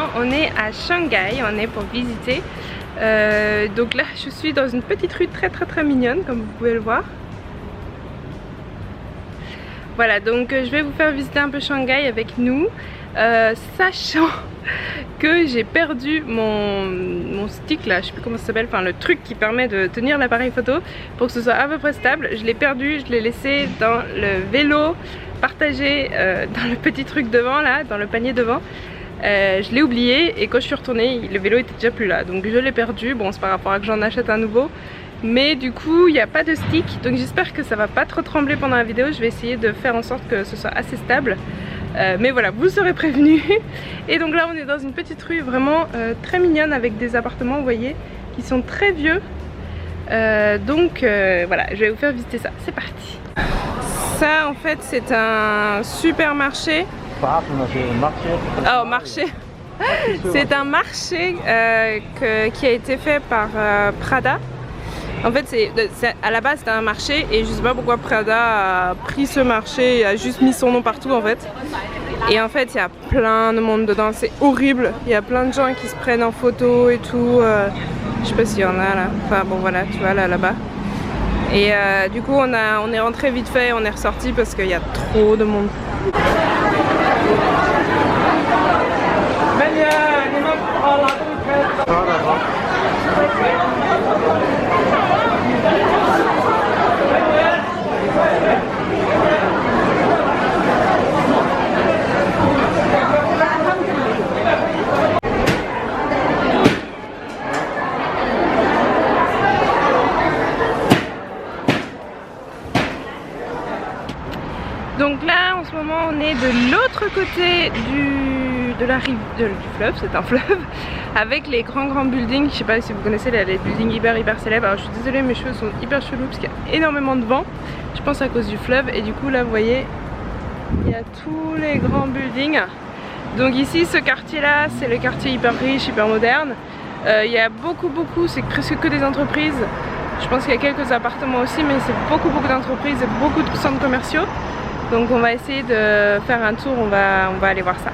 moment on est à Shanghai, on est pour visiter. Donc là je suis dans une petite rue très mignonne comme vous pouvez le voir. Voilà, donc je vais vous faire visiter un peu Shanghai avec nous, sachant que j'ai perdu mon stick là, je sais plus comment ça s'appelle, enfin le truc qui permet de tenir l'appareil photo pour que ce soit à peu près stable. Je l'ai perdu, je l'ai laissé dans le vélo partagé, dans le petit truc devant là, dans le panier devant. Je l'ai oublié et quand je suis retournée, le vélo était déjà plus là, donc je l'ai perdu. Bon, c'est pas grave, que j'en achète un nouveau. Mais du coup il n'y a pas de stick, donc j'espère que ça va pas trop trembler pendant la vidéo. Je vais essayer de faire en sorte que ce soit assez stable, mais voilà, vous serez prévenus. Et donc là on est dans une petite rue vraiment très mignonne avec des appartements, vous voyez, qui sont très vieux. Donc voilà, je vais vous faire visiter ça, c'est parti. Ça en fait c'est un supermarché. Oh, marché. C'est un marché qui a été fait par Prada. En fait à la base c'était un marché et je sais pas pourquoi Prada a pris ce marché et a juste mis son nom partout en fait. Et en fait il y a plein de monde dedans, c'est horrible. Il y a plein de gens qui se prennent en photo et tout. Je sais pas s'il y en a là, enfin bon voilà, tu vois là-bas. Et du coup on est rentré vite fait et on est ressorti parce qu'il y a trop de monde. Donc là en ce moment on est de l'autre côté de la rive du fleuve, c'est un fleuve, avec les grands buildings. Je sais pas si vous connaissez les buildings hyper célèbres. Alors je suis désolée, mes cheveux sont hyper chelous parce qu'il y a énormément de vent, je pense à cause du fleuve. Et du coup là vous voyez, il y a tous les grands buildings. Donc ici ce quartier là c'est le quartier hyper riche, hyper moderne. Il y a beaucoup, c'est presque que des entreprises. Je pense qu'il y a quelques appartements aussi, mais c'est beaucoup d'entreprises et beaucoup de centres commerciaux. Donc on va essayer de faire un tour, on va aller voir ça.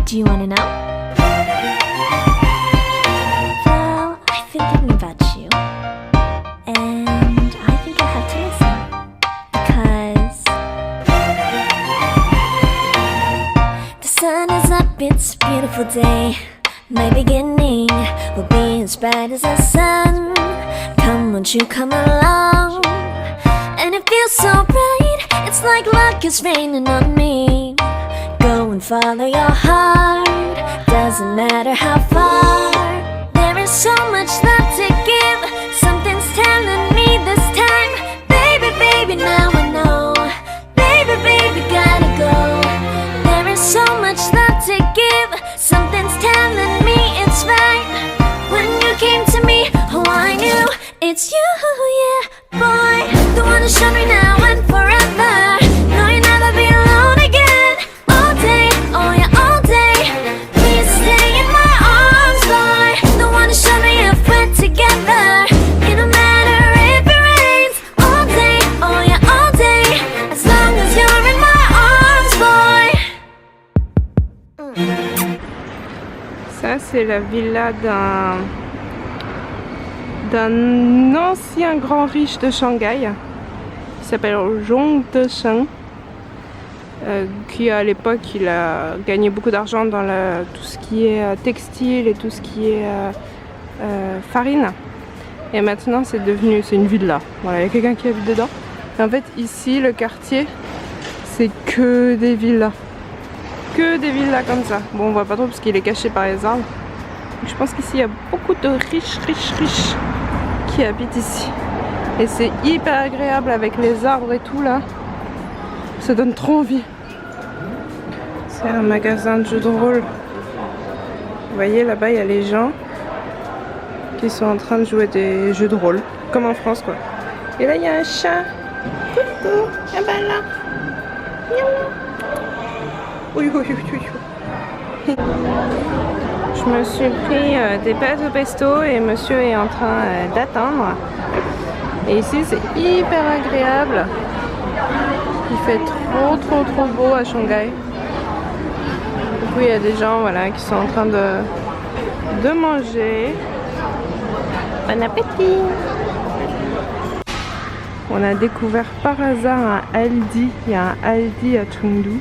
Do you want to know? Well, I've been thinking about you, and I think I have to listen, because the sun is up, it's a beautiful day. My beginning will be as bright as the sun. Come, won't you come along? And it feels so bright, it's like luck is raining on me. Go and follow your heart, doesn't matter how far. There is so much love to give, something's telling me this time. Baby, now I know. Baby, gotta go. There is so much love to give, something's telling me it's right. When you came to me, oh I knew it's you, yeah, boy. The one to show me now and forever. No, you'll never be alone again. All day, oh yeah, all day. Please stay in my arms, boy. The one to show me if we're together. It don't matter if it rains. All day, oh yeah, all day. As long as you're in my arms, boy. Ça c'est la villa d'un ancien grand riche de Shanghai qui s'appelle Zhong Desheng, qui à l'époque il a gagné beaucoup d'argent dans tout ce qui est textile et tout ce qui est farine, et maintenant c'est une villa. Voilà, il y a quelqu'un qui habite dedans. Et en fait ici le quartier c'est que des villas. Que des villas comme ça. Bon on voit pas trop parce qu'il est caché par les arbres. Donc, je pense qu'ici il y a beaucoup de riches qui habitent ici. Et c'est hyper agréable avec les arbres et tout là. Ça donne trop envie. C'est un magasin de jeux de rôle. Vous voyez là-bas il y a les gens qui sont en train de jouer des jeux de rôle. Comme en France quoi. Et là il y a un chat. Coucou. Ah bah là. Oui. Je me suis pris des pâtes au pesto et monsieur est en train d'attendre. Et ici c'est hyper agréable. Il fait trop beau à Shanghai. Du coup il y a des gens voilà, qui sont en train de manger. Bon appétit! On a découvert par hasard un Aldi. Il y a un Aldi à Chengdu.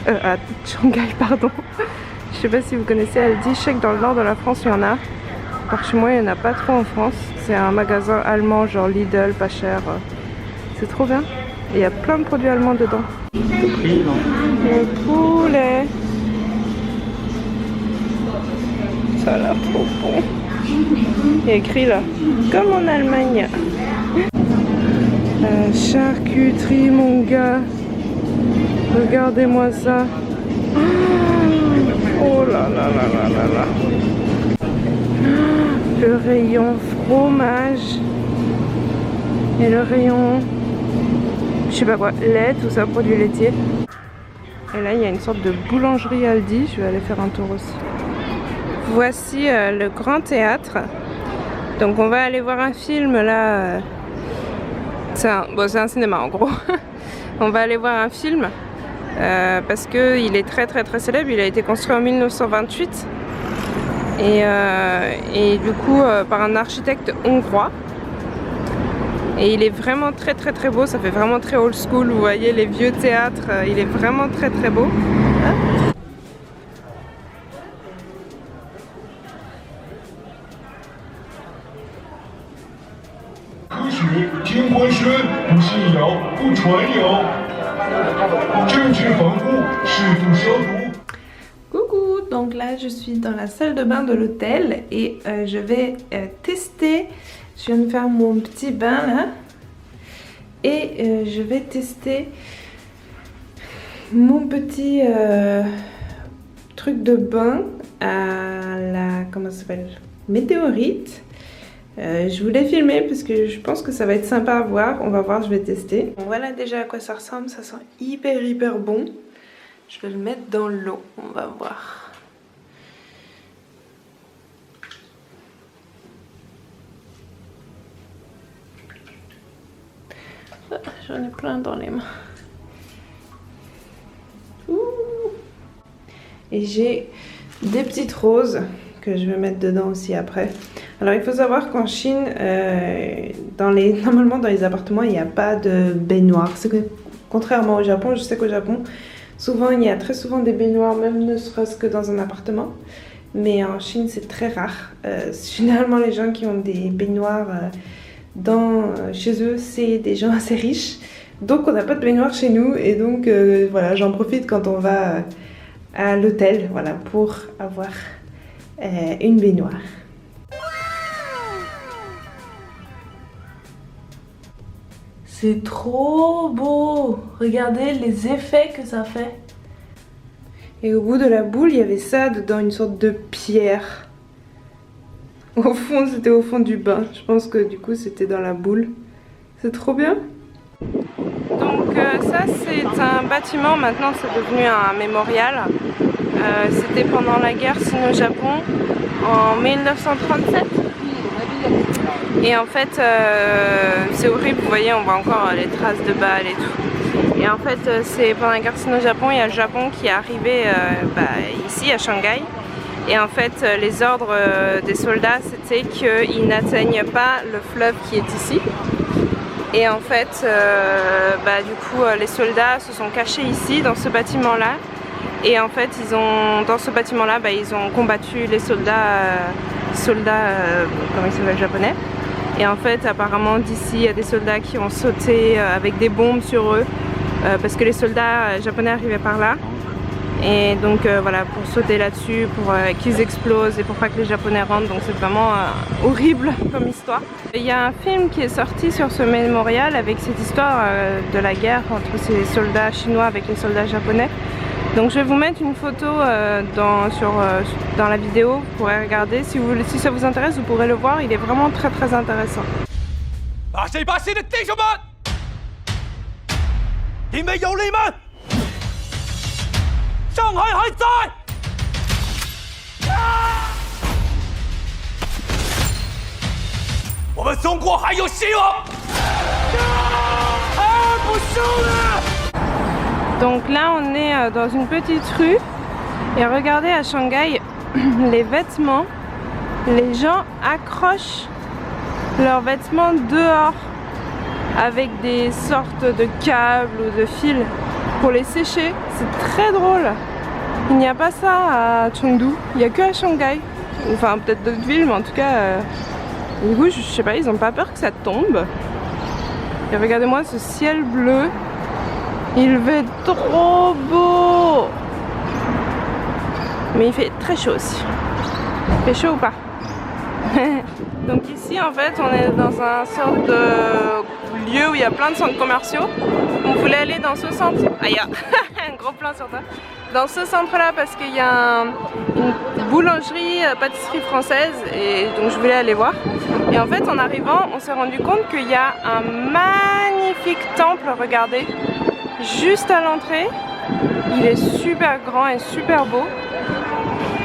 À Shanghai, pardon. Je sais pas si vous connaissez Aldi. Je sais que dans le nord de la France il y en a. Par chez moi il n'y en a pas trop en France. C'est un magasin allemand genre Lidl, pas cher. C'est trop bien. Et il y a plein de produits allemands dedans. Le poulet. Ça a l'air trop bon. Il y a écrit là, comme en Allemagne. Charcuterie mon gars. Regardez-moi ça. Oh là là là là là là. Le rayon fromage. Et le rayon, je sais pas quoi, lait, tout ça, produits laitiers. Et là il y a une sorte de boulangerie Aldi. Je vais aller faire un tour aussi. Voici le grand théâtre. Donc on va aller voir un film là. C'est un cinéma en gros. On va aller voir un film parce qu'il est très célèbre. Il a été construit en 1928 et du coup par un architecte hongrois. Et il est vraiment très beau. Ça fait vraiment très old school. Vous voyez les vieux théâtres. Il est vraiment très beau. Coucou, donc là je suis dans la salle de bain de l'hôtel et je vais tester. Je viens de faire mon petit bain là et je vais tester mon petit truc de bain à la, comment ça s'appelle, météorite. Je voulais filmer parce que je pense que ça va être sympa à voir. On va voir, je vais tester. Bon, voilà déjà à quoi ça ressemble. Ça sent hyper bon. Je vais le mettre dans l'eau. On va voir. J'en ai plein dans les mains. Ouh. Et j'ai des petites roses que je vais mettre dedans aussi après. Alors il faut savoir qu'en Chine, normalement dans les appartements, il n'y a pas de baignoire. C'est que contrairement au Japon, je sais qu'au Japon, souvent il y a très souvent des baignoires, même ne serait-ce que dans un appartement. Mais en Chine, c'est très rare. Généralement, les gens qui ont des baignoires chez eux, c'est des gens assez riches. Donc on n'a pas de baignoire chez nous. Et donc voilà, j'en profite quand on va à l'hôtel, voilà, pour avoir une baignoire. C'est trop beau! Regardez les effets que ça fait. Et au bout de la boule, il y avait ça dedans, une sorte de pierre. Au fond, c'était au fond du bain. Je pense que du coup, c'était dans la boule. C'est trop bien. Donc ça, c'est un bâtiment. Maintenant, c'est devenu un mémorial. C'était pendant la guerre Sino-Japon en 1937. Et en fait, c'est horrible, vous voyez, on voit encore les traces de balles et tout. Et en fait, c'est pendant la guerre Sino-Japon, il y a le Japon qui est arrivé ici à Shanghai. Et en fait, les ordres des soldats, c'était qu'ils n'atteignent pas le fleuve qui est ici. Et en fait, du coup, les soldats se sont cachés ici, dans ce bâtiment-là. Et en fait, dans ce bâtiment-là, ils ont combattu les soldats, comment ils s'appellent, japonais. Et en fait, apparemment, d'ici, il y a des soldats qui ont sauté avec des bombes sur eux parce que les soldats japonais arrivaient par là. Et donc voilà, pour sauter là-dessus, pour qu'ils explosent et pour pas que les Japonais rentrent. Donc c'est vraiment horrible comme histoire. Il y a un film qui est sorti sur ce mémorial avec cette histoire de la guerre entre ces soldats chinois avec les soldats japonais. Donc je vais vous mettre une photo dans la vidéo, vous pourrez regarder. Si ça vous intéresse, vous pourrez le voir, il est vraiment très intéressant. Donc là on est dans une petite rue et regardez à Shanghai les vêtements, les gens accrochent leurs vêtements dehors avec des sortes de câbles ou de fils pour les sécher. C'est très drôle. Il n'y a pas ça à Chengdu, il n'y a que à Shanghai. Enfin peut-être d'autres villes, mais en tout cas du coup je sais pas, ils ont pas peur que ça tombe. Et regardez-moi ce ciel bleu, il fait trop beau. Mais il fait très chaud aussi. Il fait chaud ou pas? Donc ici en fait on est dans un sorte de lieu où il y a plein de centres commerciaux. On voulait aller dans ce centre. Ah il y a un gros plan sur toi. Dans ce centre là parce qu'il y a une boulangerie, pâtisserie française et donc je voulais aller voir. Et en fait en arrivant on s'est rendu compte qu'il y a un magnifique temple, regardez, juste à l'entrée. Il est super grand et super beau.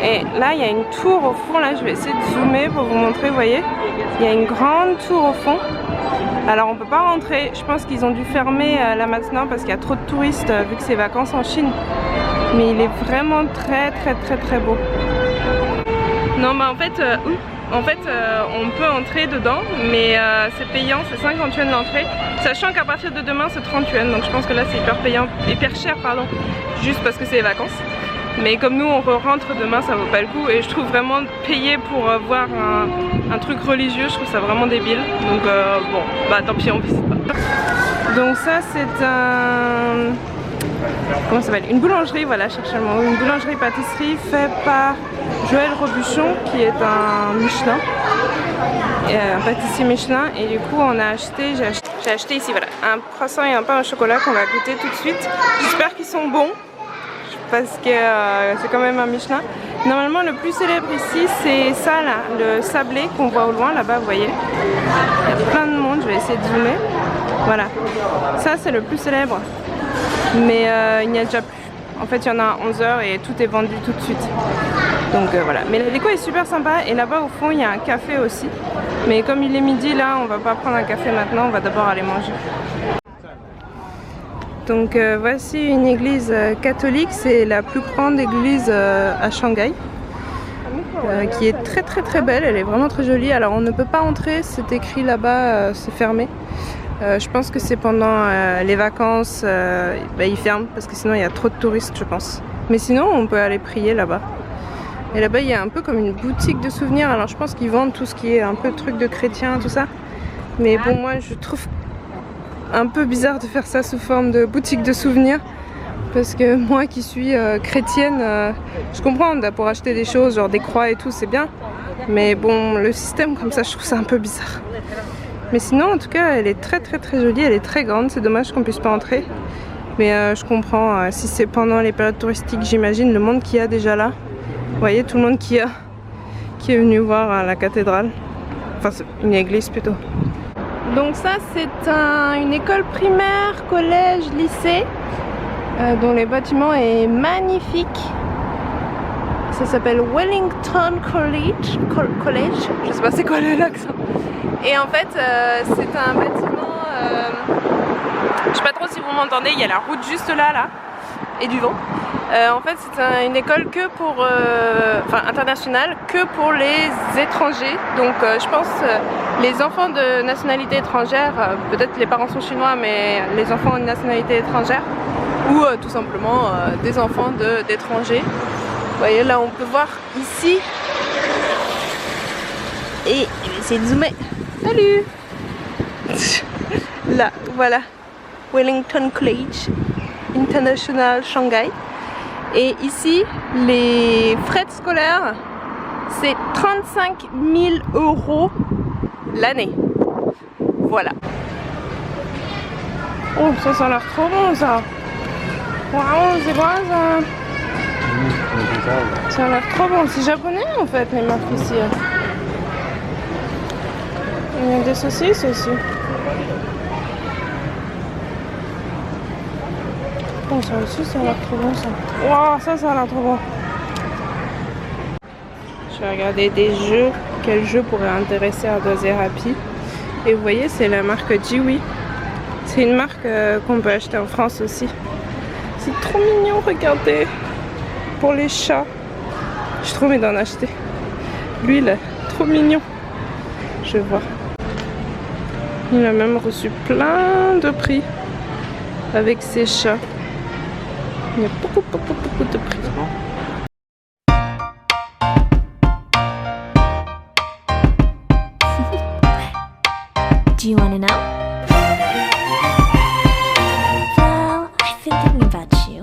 Et là il y a une tour au fond, là je vais essayer de zoomer pour vous montrer, vous voyez. Il y a une grande tour au fond. Alors on peut pas rentrer, je pense qu'ils ont dû fermer là maintenant parce qu'il y a trop de touristes vu que c'est vacances en Chine. Mais il est vraiment très beau. Non bah en fait on peut entrer dedans mais c'est payant, c'est 50 yuan l'entrée. Sachant qu'à partir de demain c'est 30 yuan, donc je pense que là c'est hyper cher pardon, juste parce que c'est les vacances. Mais comme nous on rentre demain ça vaut pas le coup et je trouve vraiment payer pour voir un truc religieux, je trouve ça vraiment débile. Donc bon bah tant pis on visite pas. Donc ça c'est un... comment ça s'appelle? Une boulangerie, voilà, cherchez le mot. Une boulangerie pâtisserie faite par Joël Robuchon qui est un Michelin, un pâtissier Michelin. Et du coup on a acheté, j'ai acheté ici voilà, un croissant et un pain au chocolat qu'on va goûter tout de suite. J'espère qu'ils sont bons parce que c'est quand même un Michelin. Normalement le plus célèbre ici c'est ça là, le sablé qu'on voit au loin là-bas, vous voyez. Il y a plein de monde, je vais essayer de zoomer. Voilà, ça c'est le plus célèbre. Mais il n'y a déjà plus. En fait il y en a à 11 h et tout est vendu tout de suite. Donc voilà. Mais la déco est super sympa et là-bas au fond il y a un café aussi. Mais comme il est midi là, on va pas prendre un café maintenant, on va d'abord aller manger. Donc voici une église catholique, c'est la plus grande église à Shanghai. Qui est très belle, elle est vraiment très jolie. Alors on ne peut pas entrer, c'est écrit là-bas, c'est fermé. Je pense que c'est pendant les vacances, ils ferment parce que sinon il y a trop de touristes je pense. Mais sinon on peut aller prier là-bas. Et là-bas il y a un peu comme une boutique de souvenirs, alors je pense qu'ils vendent tout ce qui est un peu truc de chrétien, tout ça. Mais bon moi je trouve un peu bizarre de faire ça sous forme de boutique de souvenirs. Parce que moi qui suis chrétienne, je comprends pour acheter des choses, genre des croix et tout, c'est bien. Mais bon, le système comme ça, je trouve ça un peu bizarre. Mais sinon, en tout cas, elle est très jolie, elle est très grande. C'est dommage qu'on puisse pas entrer. Mais je comprends, si c'est pendant les périodes touristiques, j'imagine, le monde qu'il y a déjà là. Vous voyez, tout le monde qui est venu voir la cathédrale. Enfin, une église plutôt. Donc ça, c'est une école primaire, collège, lycée. Dont le bâtiment est magnifique. Ça s'appelle Wellington College. Je sais pas c'est quoi l'accent. Et en fait c'est un bâtiment, je sais pas trop si vous m'entendez, il y a la route juste là et du vent. En fait c'est une école que pour, enfin internationale, que pour les étrangers. Donc je pense les enfants de nationalité étrangère, peut-être les parents sont chinois mais les enfants de nationalité étrangère. Ou tout simplement des enfants d'étrangers. Vous voyez là on peut voir ici. Et je vais essayer de zoomer. Salut. Là voilà, Wellington College International Shanghai. Et ici les frais scolaires c'est 35 000 € l'année. Voilà. Oh ça a l'air trop bon ça. Waouh, c'est quoi ça? Ça a l'air trop bon, c'est japonais en fait les marques ici. Il y a des saucisses aussi. Oh ça aussi ça a l'air trop bon ça. Waouh, ça a l'air trop bon. Je vais regarder des jeux, quel jeu pourrait intéresser à Dozer Happy. Et vous voyez c'est la marque Jiwi. C'est une marque qu'on peut acheter en France aussi. C'est trop mignon, regardez. Pour les chats. J'ai trop envie d'en acheter. Lui, il est trop mignon. Je vais voir. Il a même reçu plein de prix avec ses chats. Il y a beaucoup de prix. Do you want to know? Well, I've been thinking about you,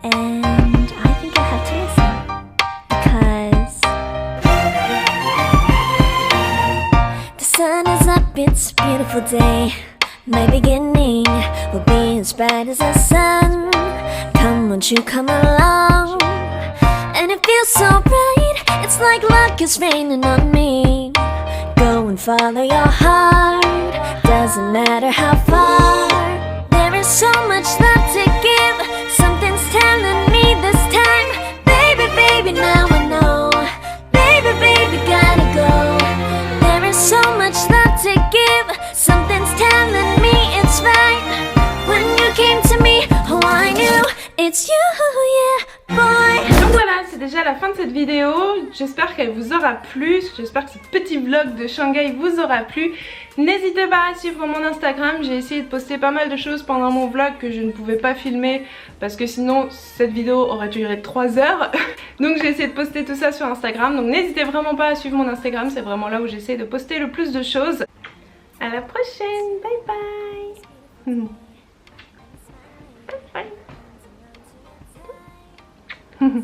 and I think you'll have to listen, because the sun is up, it's a beautiful day. My beginning will be as bright as the sun. Come, won't you come along? And it feels so bright, it's like luck is raining on me. Go and follow your heart, doesn't matter how far. There is so much love to give, something's telling me this time. Baby, baby, now I know. Baby, baby, gotta go. There is so much love to give, something's telling me it's right. When you came to me, oh I knew it's you, yeah, boy. Donc voilà, c'est déjà la fin de cette vidéo. J'espère qu'elle vous aura plu. J'espère que ce petit vlog de Shanghai vous aura plu. N'hésitez pas à suivre mon Instagram. J'ai essayé de poster pas mal de choses pendant mon vlog que je ne pouvais pas filmer parce que sinon cette vidéo aurait duré 3 heures. Donc j'ai essayé de poster tout ça sur Instagram. Donc n'hésitez vraiment pas à suivre mon Instagram. C'est vraiment là où j'essaie de poster le plus de choses. À la prochaine. Bye bye. Bye bye.